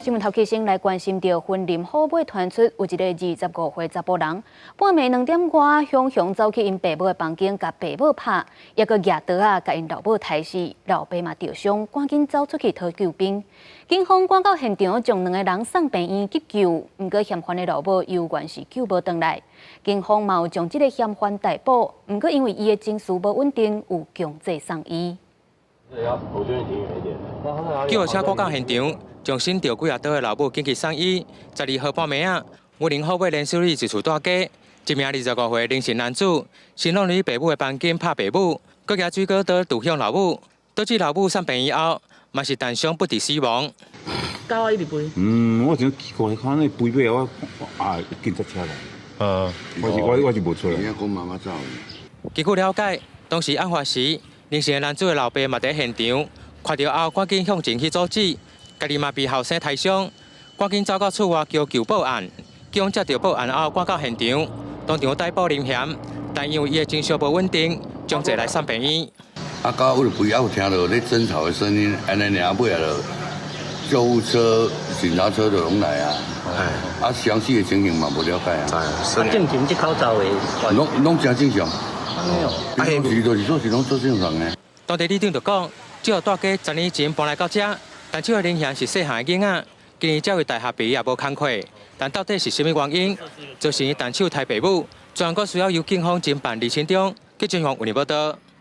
新闻头起先来关心到婚林后尾传出有一个25岁查甫人，半暝2点外，雄走去因爸母的房间，甲爸母拍，也个举刀啊，甲因老母杀死，老爸嘛受伤，赶紧走出去讨救兵。警方赶到现场，将2个人送病院急救，不过嫌犯的老母犹原是救无回来。警方嘛有将这个嫌犯逮捕，不过因为伊的情绪无稳定，有强制送医。我觉得挺远一点的。救护车赶到现场。 将身着几啊刀的老母紧急送医。12号半暝啊，我林后尾连续里一处大家，一名25岁林姓男子，先弄入爸母的房间拍爸母，佮举水果刀堵向老母，导致老母送病院后，嘛是弹伤不治死亡。狗啊一直飞。我真奇怪，看那飞尾我警察车来。我是无出来。人家讲妈妈走。根据了解，当时案发时，林姓男子的老爸嘛在现场，看到后赶紧向前去阻止。 家己嘛被后生抬伤，赶紧走到厝外求救报案。警方接到报案后赶到现场，当场逮捕林嫌，但因为伊的情绪无稳定，将坐来送病院。狗为了肥，有听到咧争吵的声音，安尼尔尾了，救护车、警察车就拢来啊。详细的情形嘛无了解啊。正常即口罩的，拢真正常。平常时就是做是拢做正常的。当地里长就讲，这个大家10年前搬来到这。 但这个林嫌是细汉的囡仔，今年才会大学毕业也无工课，但到底是甚么原因，造成伊单手杀爸母？专案阁需要由警方侦办厘清中。记者王有报道。